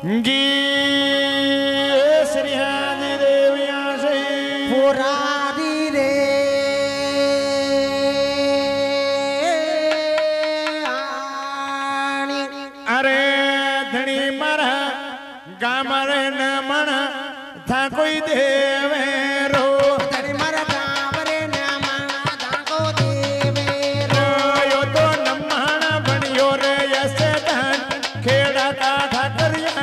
गी श्री आदि देविया से पुरारी रे आनी अरे धनी मारा गामर न मन था कोई देवे रो धनी मारा गामरे न मन था को देवे रो यो तो नम्हाना बनियो रे यसे धन खेड़ा का ठाकरिया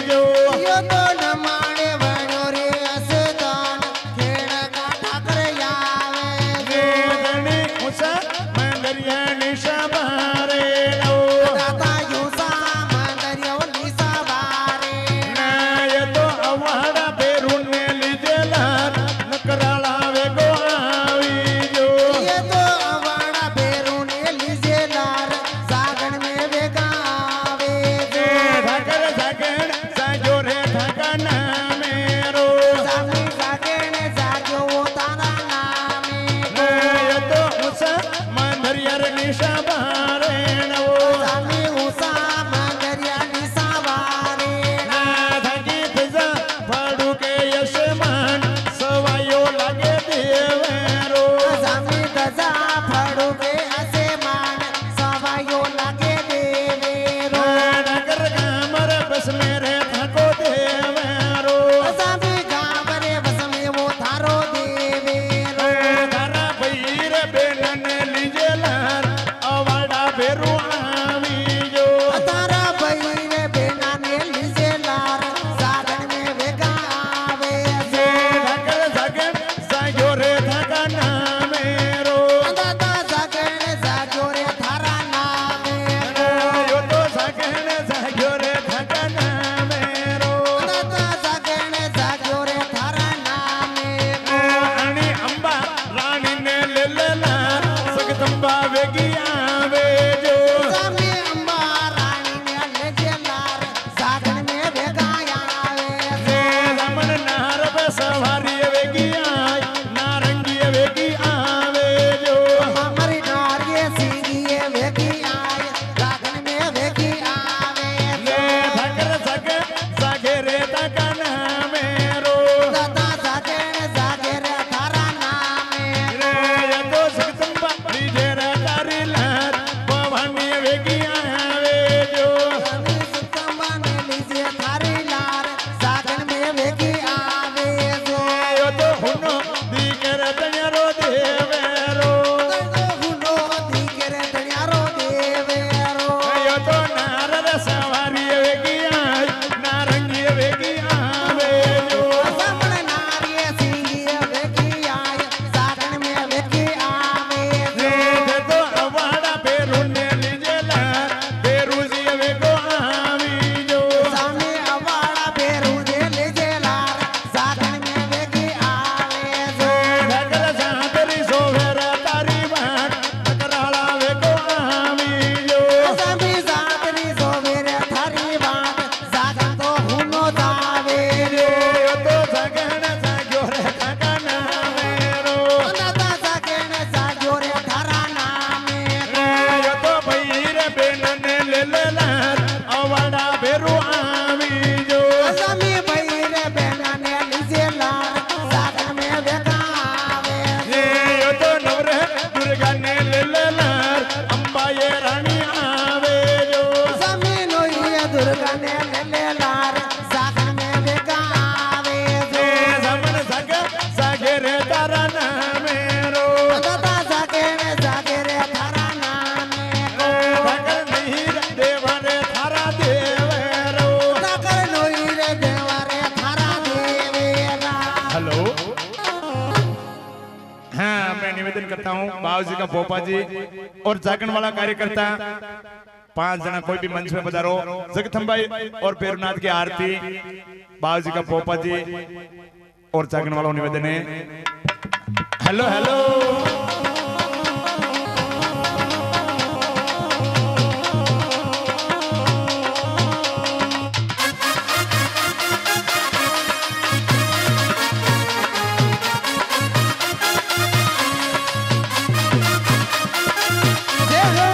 जो यो तो नमाणे बनियो रे यसे धन खेड़ा का ठाकरिया वे धनी उसा मंदरिया निशा बारे दाता युसा मंदरिया निशा बारे ना ये तो अवाड़ा बेरून ने लीजे लार नकराला वे गो आवी जो ये तो अवाड़ा बेरून ने लीजे लार सागन में वे गावे ठाकर सागण साजो रे ठाका ना मेरो सामी सागन साजो वो तारा नामे ये तो उसा मंदरिया निशा बारे नवो सामी उसा मंदरिया निशा बारे ना थकी फिजा फाड़ू के यशमान सवायो लगे देवेरो सामी गजा फड़ो के असे मान सवायो लगे देवेरो नगर गामर बस मेरे थको देवेरो सामी गावरे बस में वो थारो देवेरो तारा भैर बेनन लीजे लार अवाड़ा बेरू आवी जो तारा बहिरे बेना ने लीजे लार सागन में वे गावे ठाकर सागण साजो रे थका ना मेरो दादा सागन साजो रे थारा नामे यो तो सागण साजो रे थका ना मेरो दादा सागन साजो रे थारा नामे रानी अंबा रानी ने ले लार सगदंबा वेगी आवे जो सामी अम्बा रानी ने लीजे लार सागन में वे गायावे रमन नार पे सवारी वेगी आय नारंगी वेगी आवे जो हमारी नारिये सींगिये वेगी आए सागन में वेगी आवे ठाकर सग सगे रे तका ना मेरो दादा सागन सागे रे थारा नामे ये तो सगदंबा लीजे रे तारी लार पवानी वेगी आवे जो सामी सुतंबा ने लीजे थारी लार सागन में वेगी आवे यो तो हुनो दीकर तन्यारो देवेरो हुनो दीकरे दनियारो देवेरो यो तो नारद सवारी वेगी आय नारंगी वेगी आवे जो सामन नारिये सींगिये वेगी आए सागन में वेगी आवे ये तो अवाड़ा बेरू ने लीजे लार बेरू जी वेगो आवी जो सामी अवाड़ा बेरू ने लीजे लार सागन में वेगी आवे ढकर सातरी सोवेरा तारी बाट नकराला वेगो आवी जो सामी सातरी सोवेरे थारी बाट सागन तो हुनो जावे यो तो सगण साग्यो रे थका ना मेरो दादा सागन साजो रे थारा नामे यो तो भैर बेनन ले लार अवाड़ा बेरू आवी जो सामी बहिरे बेना ने लीजे लार सागन में वेगा आवे यो तो नवरे दुर्गा ने ले लार अंबा ये रानी आवे जो सामी नोइया दुर्गा ने ले लार सागन में वेगा आवे समन सग सगे रे तारा ना मेरो दादा सागन सागे रे थारा नामे भगल नहीं देवा रे थारा देवेरो सागर नोइरे देवारे थारा देवेरा हेलो हाँ मैं निवेदन करता हूँ बाबूजी का पोपा जी और जागरण वाला कार्यकर्ता 5 जना कोई भी मंच में पधारो जगथम्बाई और पेरुनाथ की आरती बाबूजी का पोपा जी और जागरण वाला निवेदन है हेलो हेलो जय हो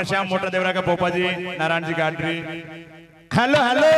श्याम मोटा देवरा का पोपा जी नारायण जी गाडरी हेलो हेलो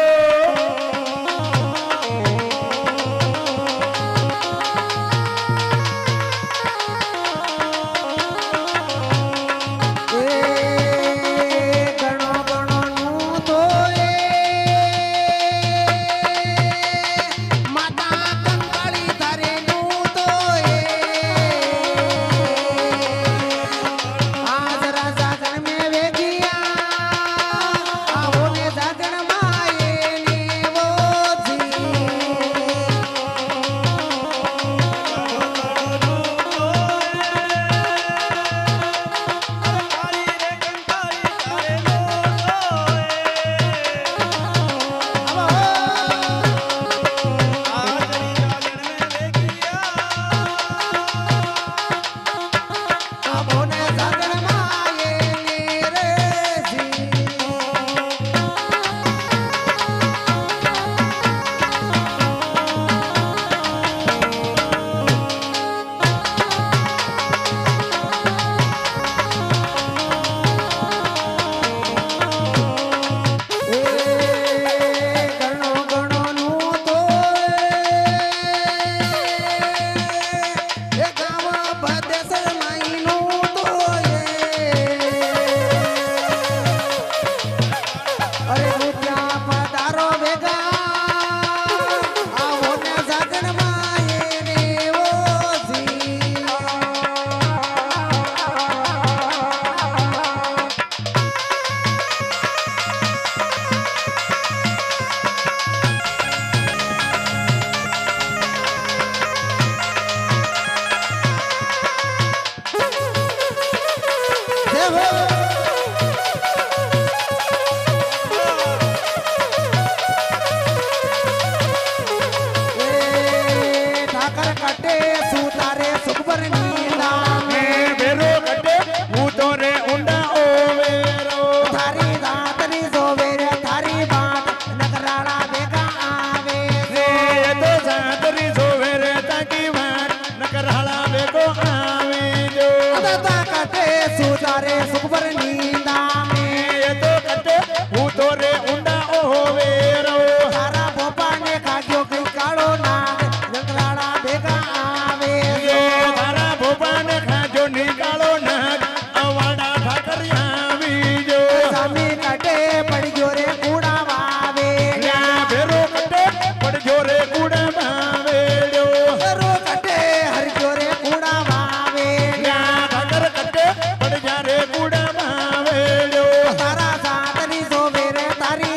તારી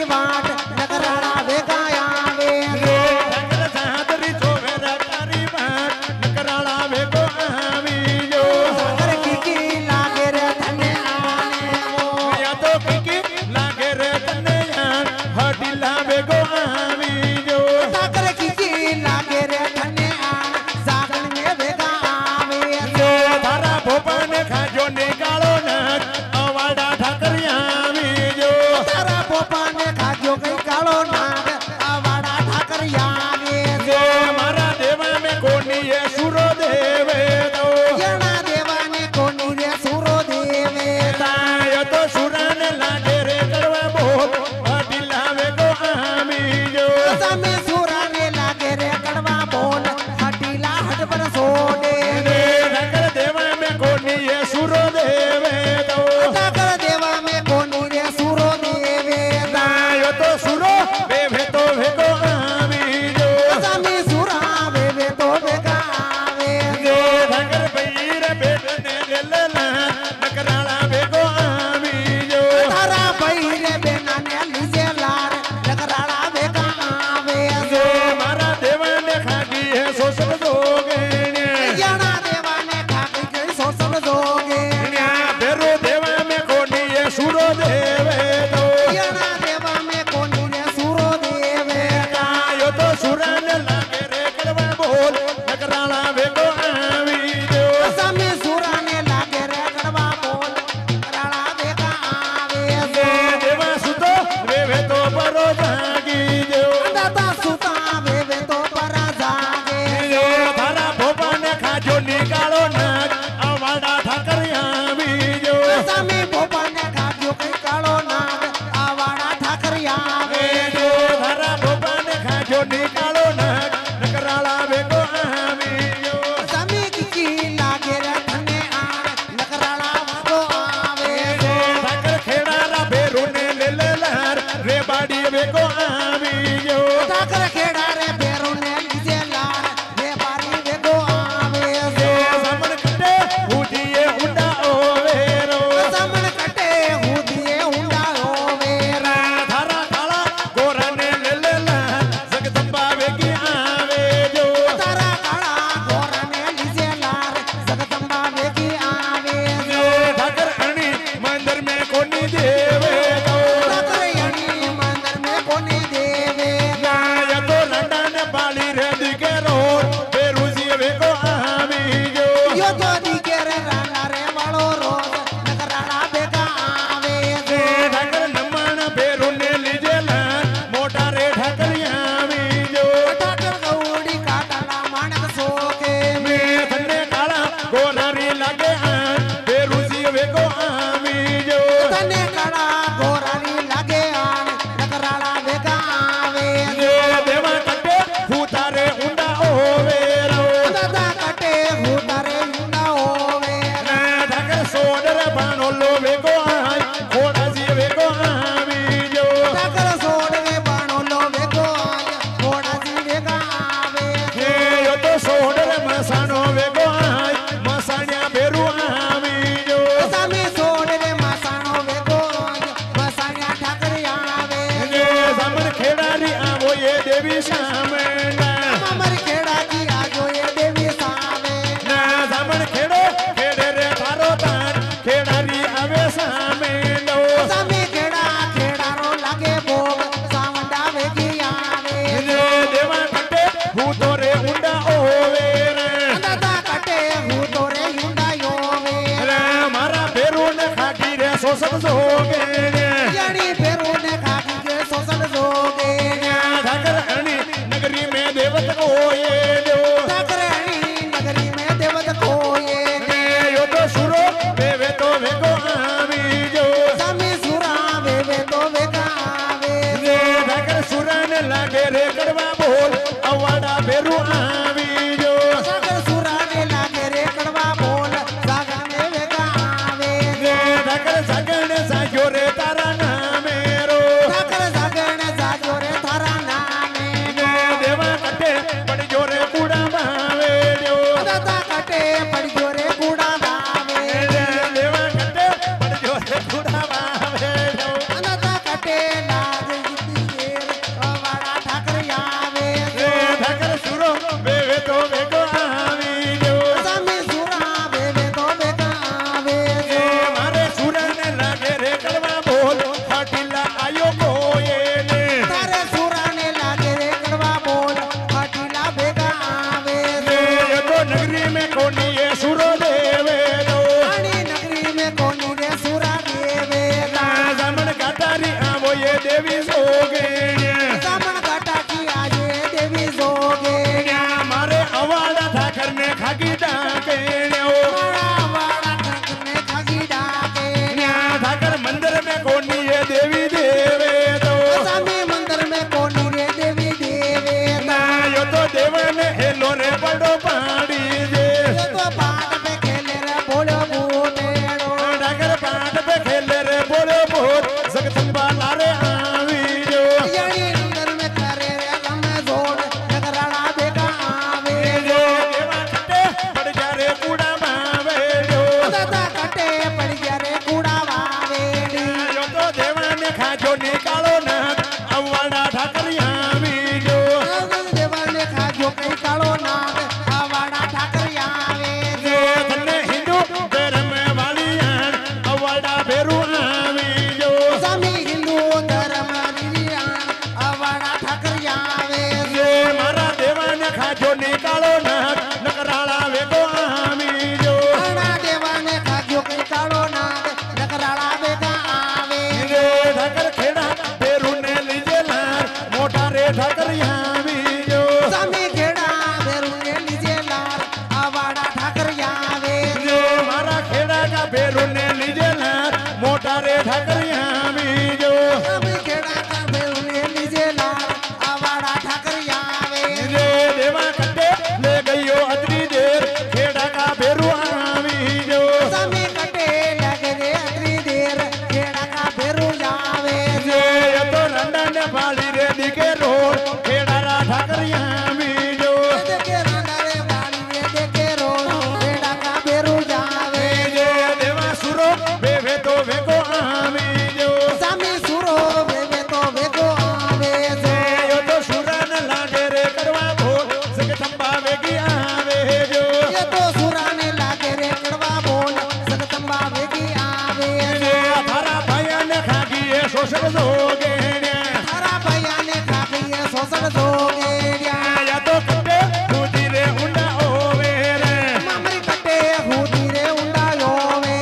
निकालो नकराला वेगो आवियो समी की लागे रे थने आण नकराला वेगो आवे ठाकर खेड़ा रा बेरू ने ले लहर रे बाड़ी वेगो आवियो ठाकर खेड़ा रे बेरू ने लीजे लार रे बाड़ी वेगो आवे समन कटे हुदिए उंडा ओवेरो समन कटे हुदिए उंडा ओवेरा थारा काला गोरा ने ले लहर जगदंबा वेगी आवे जो तारा काला गोरा ने लीजे लार जगदंबा वेगी आवे ठाकर अणी मंदिर में कोनी देवे तो ठाकर अणी मंदिर में कोनी देवे या तो लंडन बाली रे दिखे रोड बेरूजी वेगो आवियो यो तो दिखे रे राना रे वालो रोज नकराला बेगा आवे ठाकर नमन बेरू ने लीजे लान मोटा रे ठाकरिया आवियो ठाकर गौड़ी काटाला मानक सोके मैं थन्ने काला गोनारी लागे आन बेरूजी वेगो आवियो तने काला गोरानी लागे आन नकराला बेगा आवे देवा कटे फूतारे उंडा ओवेरो दादा कटे हुतारे युंडा होवे ठाकर सोडर बानोलो वेगो आय खोड़ा जी वेगो आवियो ठाकर सोडवे बाणो लो बेगो आय घोड़ा जी बेगा आवे यो तो सोडर मसानो वेगो आय मसाण्या बेरू आवियो सामी सोडवे मसानो बेगो आय मसाण्या ठाकर आवे समन खेड़ारी आवो ये देवी सामना अमर खेड़ा की आजो ये देवी सावे ना समन खेड़ो खेड़े रे थारो तान खेड़ारी आवे सामे लो सामी खेड़ा खेड़ारो लागे भोग सावंडा वेगी आवे देवा कटे भूतो रे उंडा ओवे रे दादा कटे हुतोरे युंडा योवे मारा बेरू ने खाकी रे सोसन सोगे यानी फेरू ने खाकी के सोसल जोगे ठाकर अणी नगरी में देवत कोये दो ठाकरणी नगरी में देवत कोये यो तो सुरो वेवे तो वेगो आवियो सामी सुरा वेवे तो वेगावे ठाकर सुरन लागे रे कड़वा बोल अवाड़ा बेरू आवियो ठाकर सुरा ने लागे रे कड़वा बोल सागा में वेगावे ठाकर सगन साजो रे तारा नामेरो ठाकर सागण जाजो रे थारा नामे देवा कटे पड़ जो रे कूड़ा मावे जो दादा कटे पड़ियो रे कूड़ा दावे देवा कटे पड़ जो रे कूड़ा मावे जो दादा कटे लाग जिती वाड़ा ठाकर आवे ठाकर सुरो वेवे तो वेगो आवियो सामी सुरा वेवे तो वेगावे मारे सुरन लागे रे कड़वा बोल हटिला आयो कोये ने तारे सुरा ने लागे रे कड़वा बोल हटीला बेगा आवे ये तो नगरी में कोनी ये सुरो देवे दो रानी नगरी में कोनी रे सुरा देवे समन काटारी आवो ये देवी सोगे सामन काटा की आजे देवी जोगे मारे अवाड़ा ठाकर ने खाकी डाके वाड़ा वाड़ा ठकने खगी डाके ठाकर मंदिर में कोनी ये देवी देवे दो सामी मंदिर में कोनी रे देवी देवे यो तो देवन हेलो रे बड़ो पाड़ी जे ये तो पाट पे खेले रे बोलो बूटेड़ो ठाकर पाट पे खेले रे बोलो भूत जगदंबा लारे आवियो यानी अंदर में करे रे गम जोड़ नगराला बेगा आवे देवा कटे पड़ जा रे कूड़ा मावे जो दादा कटे पड़ गया रे कूड़ा वावेड़ी यो तो देवन खाजो निकालो ना अवाड़ा ठाकर आवियो देवा ने खाजो कई कालो नाग आवाड़ा ठाकर आवे धन्य हिंदू धर्म वाली अवाड़ा बेरू आवियो सामी हिंदू धर्म रियान आवाड़ा ठाकर आवे मारा देवन खाजो निकालो ना नकराला वेगो आवियो अणा देवा ने खाजो कई कालो नाग नकराला बेगा आवे ठाकर खेड़ा बेरू ने लीजे लार मोटा रे ठाकर आवियो सामी खेड़ा बेरू ने लीजे लार आवाड़ा ठाकर आवे मारा खेड़ा का बेरू ने लीजे लार मोटा रे ठाकर आवियो सामी खेड़ा का बेरू ने लीजे लार आवाड़ा ठाकर पाली रे दिखे रोड खेड़ा रा ठाकरिया बीजो देखे रांडा रे वाली रे देखे रोड खेड़ा का बेरू जावे जे देवा सुरो बेवे तो वेगो आवी जो सामी सुरो बेवे तो वेगो आवे जे यो तो सुरन लागे रे करवा भोल जगदंबा वेगी आवे जो ये तो सुराने लागे रे कड़वा बोल जगदंबा वेगी आवे जे थारा भाया ने खागी ए शोषण जोगे ने तारा भैया ने खागी ये सोसड़ जोगे या तो कटे दूधी रे उंडा ओवे रे मामरी कटे हूदी रे उंडा योवे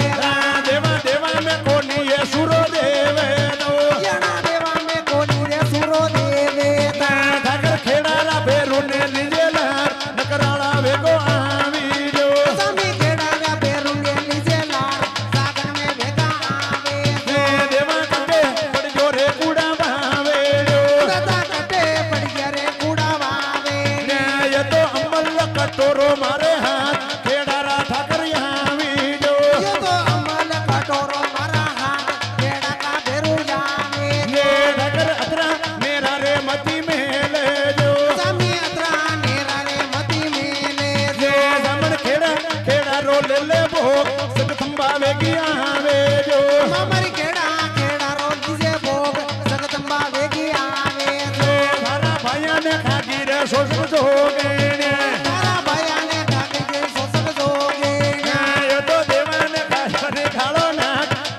देवा देवा में कोनी ये सुरो देवे नो यणा देवा में कोनी रे सुरो देवे ता ठाकर खेड़ा रा बेरू ने लीजे लार नकराला वेगो आवी जो सामी खेड़ा गा बेरू ने लीजे लार सागन में भेगा आवे देवा कटे बड़ जोरे कूड़ा भावे जो दादा कटे पड़ गया रे कूड़ा वावे ये तो अमल कटोरो मारे हाथ खेड़ा रा ठाकर आवी जो ये तो अमल कटोरो मारा हाथ खेड़ा का बेरू जावे ये ठाकर अतरा मेरा रे मती में ले जो सामी अतरा नेरा रे मती मेले ये समण खेड़ा खेड़ा रो ले भोग सग थंबा वेगी आवे जो मामरी खेड़ा खेड़ा रो लीजे भोग जगदंबा वेगी आवे थारा भाया ने खागी रे शोषण जोगे ने तारा भैया ने खागी के सोसड़ जोगे ये तो देवा ने खाने खालो ना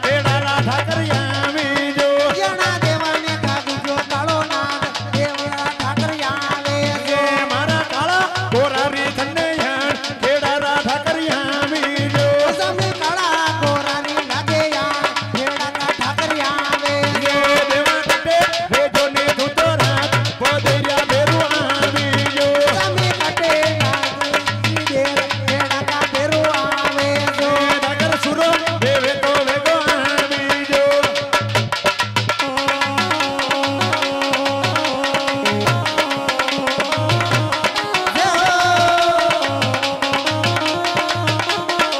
खेड़ा रा ठाकर आवी जो यणा देवा ने खागी जो कालो नाग देवरा ठाकर आवे ये मारा काला गोरारी थन्ने यार खेड़ा रा ठाकर आवी जो सामी काला गोरानी लागे यार खेड़ा का ठाकर आवे ये देवा कटे वे जो ने धुतो रात बदेरिया बेरू आवी जो सामी कटे नागी देर खेड़ा का बेरू आवे जो ठाकर सुरो देवे तो वेगो आवी जो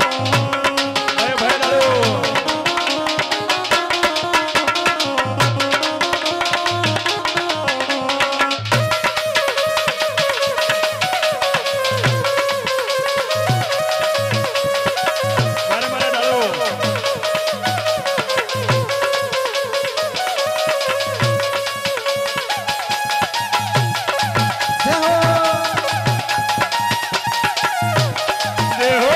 अरे भाई दारू मारे मारे डालो दे हो दे हो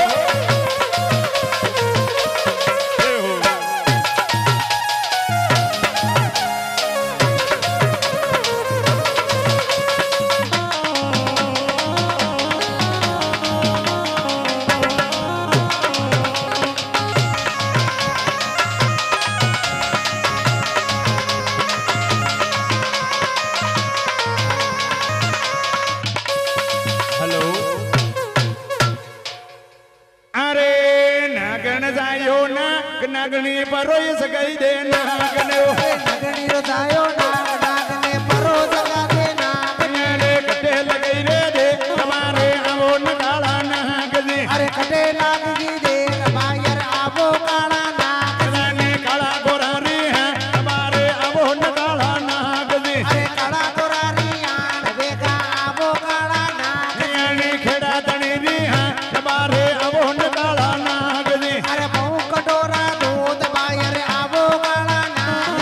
हेलो अरे नागण जायो नाग नागणी परोय सगाई दे नागण नगनी रो जायो नाग नाग ने परो जगा दे नाग रे कटे लगाई रे दे हमारे आवो न काला नाग जी अरे कटे नाग जी देर बायर आवो काला नाग ने काला गोरारी है हमारे आवो न काला नाग जी अरे काला गोरारी आन वेगा आवो काला नाग ने खेड़ा तणी री है हमारे आवो न काला नाग जी अरे बहु कटोरा दूध बायर आवो काला नाग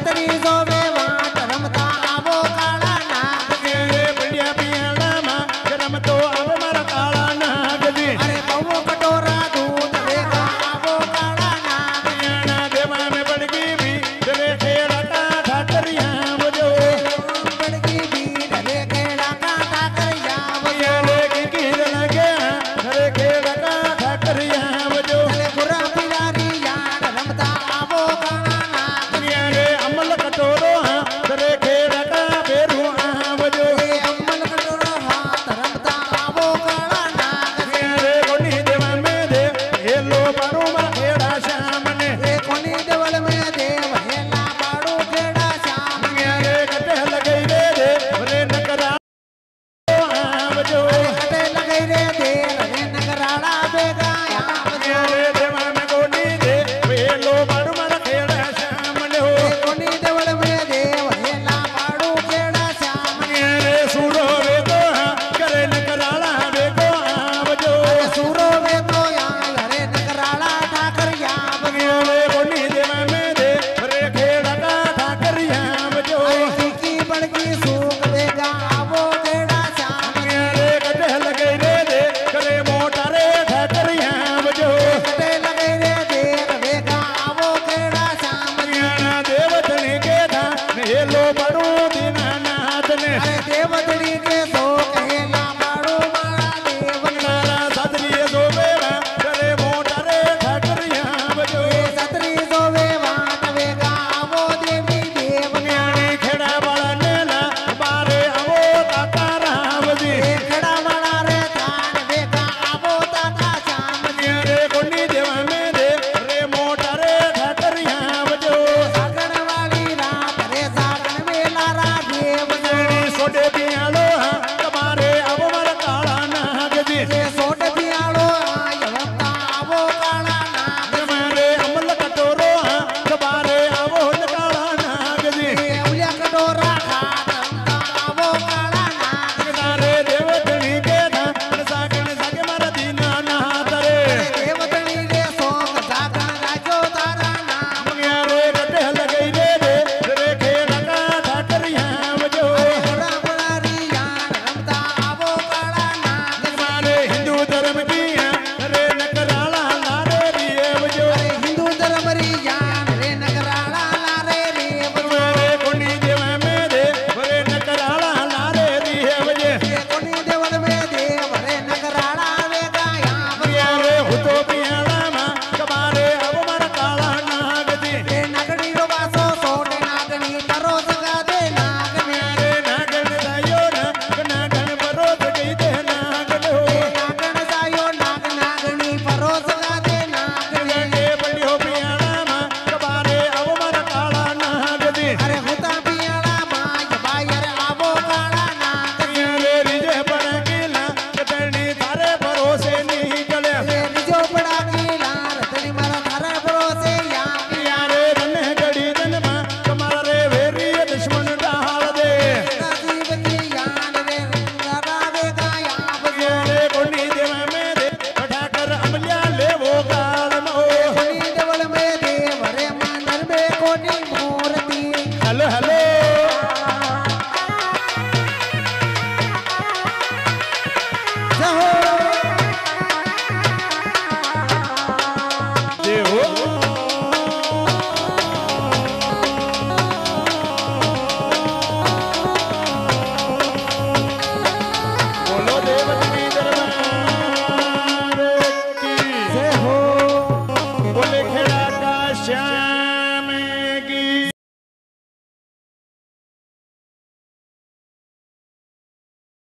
छतरी